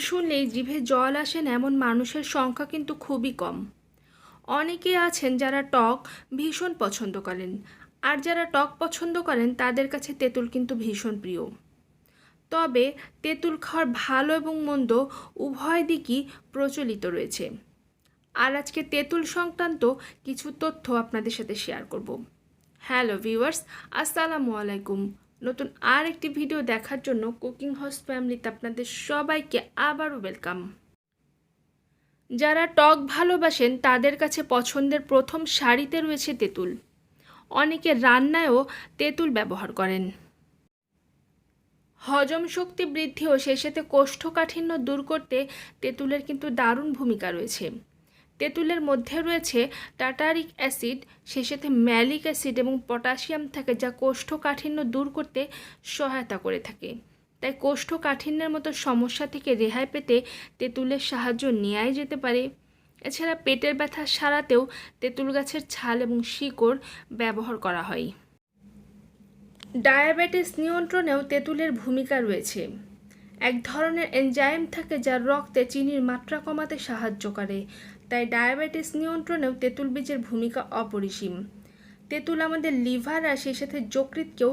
শুনলেই জিভে জল আসে না এমন মানুষের সংখ্যা কিন্তু খুবই কম। অনেকেই আছেন যারা টক ভীষণ পছন্দ করেন, আর যারা টক পছন্দ করেন তাদের কাছে তেঁতুল কিন্তু ভীষণ প্রিয়। তবে তেঁতুল খাওয়ার ভালো এবং মন্দ উভয় দিকই প্রচলিত রয়েছে। আর আজকে তেঁতুল সংক্রান্ত কিছু তথ্য আপনাদের সাথে শেয়ার করব। হ্যালো ভিউয়ার্স, আসসালামু আলাইকুম। নতুন আর একটি ভিডিও দেখার জন্য কুকিং হাউস ফ্যামিলিতে আপনাদের সবাইকে আবারও ওয়েলকাম। যারা টক ভালোবাসেন তাদের কাছে পছন্দের প্রথম সারিতে রয়েছে তেঁতুল। অনেকে রান্নায়ও তেঁতুল ব্যবহার করেন। হজম শক্তি বৃদ্ধি ও সেই সাথে কোষ্ঠকাঠিন্য দূর করতে তেঁতুলের কিন্তু দারুণ ভূমিকা রয়েছে। তেঁতুলের মধ্যে রয়েছে টার্টারিক অ্যাসিড, সেই সাথে ম্যালিক অ্যাসিড এবং পটাশিয়াম থাকে, যা কোষ্ঠকাঠিন্য দূর করতে সহায়তা করে থাকে। তাই কোষ্ঠকাঠিন্যের মতো সমস্যা থেকে রেহাই পেতে তেঁতুলের সাহায্য নেওয়াই যেতে পারে। এছাড়া পেটের ব্যথা সারাতেও তেঁতুল গাছের ছাল এবং শিকড় ব্যবহার করা হয়। ডায়াবেটিস নিয়ন্ত্রণেও তেঁতুলের ভূমিকা রয়েছে। এক ধরনের এনজাইম থাকে যা রক্তে চিনির মাত্রা কমাতে সাহায্য করে। তাই ডায়াবেটিস নিয়ন্ত্রণেও তেঁতুল বীজের ভূমিকা অপরিসীম। তেঁতুল আমাদের লিভার আর সেই সাথে যকৃৎকেও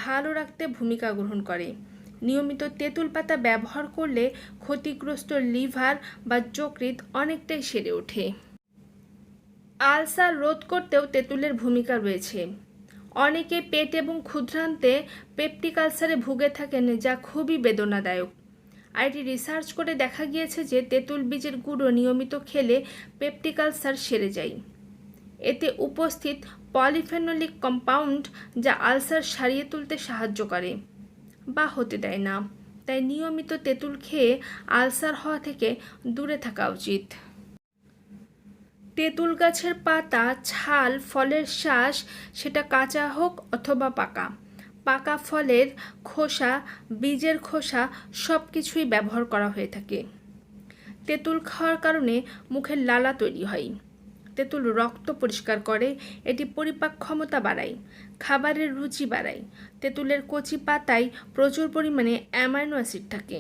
ভালো রাখতে ভূমিকা গ্রহণ করে। নিয়মিত তেঁতুল পাতা ব্যবহার করলে ক্ষতিগ্রস্ত লিভার বা যকৃৎ অনেকটাই সেরে ওঠে। আলসার রোধ করতেও তেঁতুলের ভূমিকা রয়েছে। অনেকে পেট এবং ক্ষুদ্রান্তে পেপটিক আলসারে ভুগে থাকেন, যা খুবই বেদনাদায়ক। আর এটি রিসার্চ করে দেখা গিয়েছে যে তেঁতুল বীজের গুঁড়ো নিয়মিত খেলে পেপটিক আলসার সেরে যায়। এতে উপস্থিত পলিফেনোলিক কম্পাউন্ড যা আলসার সারিয়ে তুলতে সাহায্য করে বা হতে দেয় না। তাই নিয়মিত তেঁতুল খেয়ে আলসার হওয়া থেকে দূরে থাকা উচিত। তেঁতুল গাছের পাতা, ছাল, ফলের শাঁস, সেটা কাঁচা হোক অথবা পাকা, পাকা ফলের খোসা, বীজের খোসা সব কিছুই ব্যবহার করা হয়ে থাকে। তেঁতুল খাওয়ার কারণে মুখের লালা তৈরি হয়। তেঁতুল রক্ত পরিষ্কার করে, এটি পরিপাক ক্ষমতা বাড়ায়, খাবারের রুচি বাড়ায়। তেঁতুলের কচি পাতায় প্রচুর পরিমাণে অ্যামাইনো অ্যাসিড থাকে।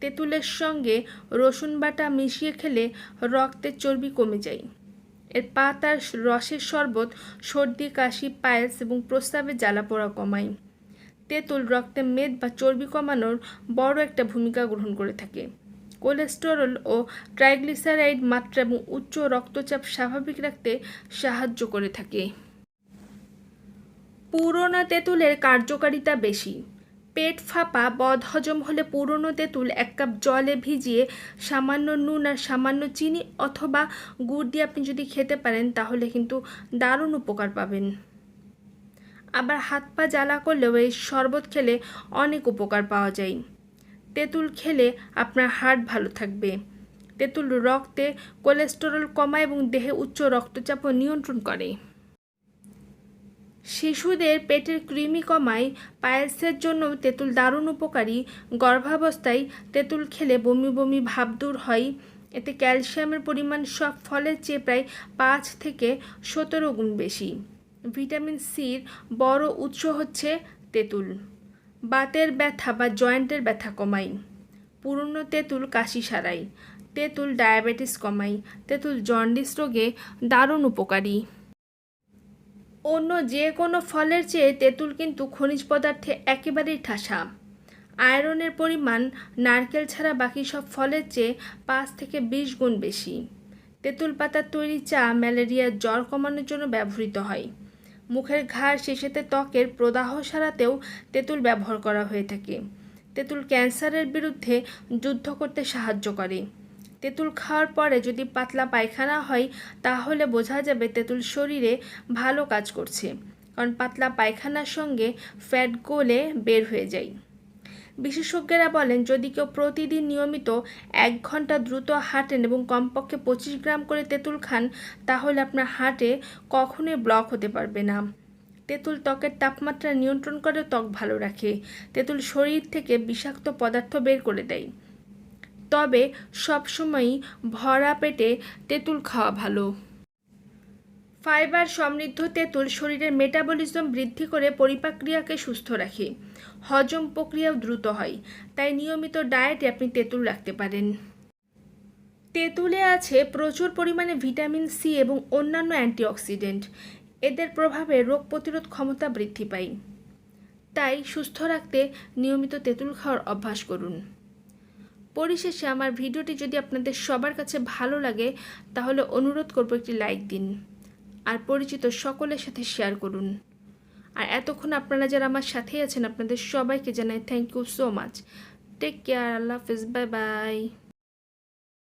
তেঁতুলের সঙ্গে রসুন বাটা মিশিয়ে খেলে রক্তের চর্বি কমে যায়। এর পাতার রসের শরবত সর্দি, কাশি, পায়েস এবং প্রস্রাবে জ্বালাপোড়া কমায়। তেঁতুল রক্তে মেদ বা চর্বি কমানোর বড় একটা ভূমিকা গ্রহণ করে থাকে। কোলেস্টেরল ও ট্রাইগ্লিসারাইড মাত্রা এবং উচ্চ রক্তচাপ স্বাভাবিক রাখতে সাহায্য করে থাকে। পুরনো তেঁতুলের কার্যকারিতা বেশি। পেট ফাঁপা, বদহজম হলে পুরনো তেঁতুল 1 কাপ জলে ভিজিয়ে সামান্য নুন আর সামান্য চিনি অথবা গুড় দিয়ে আপনি যদি খেতে পারেন তাহলে কিন্তু দারুণ উপকার পাবেন। আবার হাত পা জ্বালা করলেও এই শরবত খেলে অনেক উপকার পাওয়া যায়। তেঁতুল খেলে আপনার হার্ট ভালো থাকবে। তেঁতুল রক্তে কোলেস্টেরল কমায় এবং দেহে উচ্চ রক্তচাপও নিয়ন্ত্রণ করে। শিশুদের পেটের কৃমি কমায়, পায়েসের জন্য তেঁতুল দারুণ উপকারী। গর্ভাবস্থায় তেঁতুল খেলে বমি বমি ভাব দূর হয়। এতে ক্যালসিয়ামের পরিমাণ সব ফলের চেয়ে প্রায় 5 থেকে 17 গুণ বেশি। ভিটামিন সির বড় উৎস হচ্ছে তেঁতুল। বাতের ব্যথা বা জয়েন্টের ব্যথা কমায়। পুরনো তেঁতুল কাশি সারায়। তেঁতুল ডায়াবেটিস কমায়। তেঁতুল জন্ডিস রোগে দারুণ উপকারী। অন্য যে কোনো ফলের চেয়ে তেঁতুল কিন্তু খনিজ পদার্থে একেবারেই ঠাসা। আয়রনের পরিমাণ নারকেল ছাড়া বাকি সব ফলের চেয়ে 5 থেকে 20 গুণ বেশি। তেঁতুল পাতার তৈরি চা ম্যালেরিয়ার জ্বর কমানোর জন্য ব্যবহৃত হয়। মুখের ঘাড়, সেই সাথে ত্বকের প্রদাহ সারাতেও তেঁতুল ব্যবহার করা হয়ে থাকে। তেঁতুল ক্যান্সারের বিরুদ্ধে যুদ্ধ করতে সাহায্য করে। তেঁতুল খাওয়ার পরে যদি পাতলা পায়খানা হয় তাহলে বোঝা যাবে তেঁতুল শরীরে ভালো কাজ করছে, কারণ পাতলা পায়খানার সঙ্গে ফ্যাট গলে বের হয়ে যায়। বিশেষজ্ঞরা বলেন যদি কেউ প্রতিদিন নিয়মিত 1 ঘন্টা দ্রুত হাঁটেন এবং কমপক্ষে 25 গ্রাম করে তেঁতুল খান তাহলে আপনার হার্টে কখনোই ব্লক হতে পারবে না। তেঁতুল ত্বকের তাপমাত্রা নিয়ন্ত্রণ করে, ত্বক ভালো রাখে। তেঁতুল শরীর থেকে বিষাক্ত পদার্থ বের করে দেয়। তবে সবসময়ই ভরা পেটে তেঁতুল খাওয়া ভালো। ফাইবার সমৃদ্ধ তেঁতুল শরীরের মেটাবলিজম বৃদ্ধি করে পরিপাক ক্রিয়াকে সুস্থ রাখে, হজম প্রক্রিয়াও দ্রুত হয়। তাই নিয়মিত ডায়েটে আপনি তেঁতুল রাখতে পারেন। তেঁতুলে আছে প্রচুর পরিমাণে ভিটামিন সি এবং অন্যান্য অ্যান্টিঅক্সিডেন্ট। এদের প্রভাবে রোগ প্রতিরোধ ক্ষমতা বৃদ্ধি পায়। তাই সুস্থ রাখতে নিয়মিত তেঁতুল খাওয়ার অভ্যাস করুন। পরিশেষে আমার ভিডিওটি যদি আপনাদের সবার কাছে ভালো লাগে তাহলে অনুরোধ করব একটি লাইক দিন আর পরিচিত সকলের সাথে শেয়ার করুন। আর এতক্ষণ আপনারা যারা আমার সাথেই আছেন আপনাদের সবাইকে জানাই thank you so much. Take care. আল্লাহ হাফেজ। Bye by.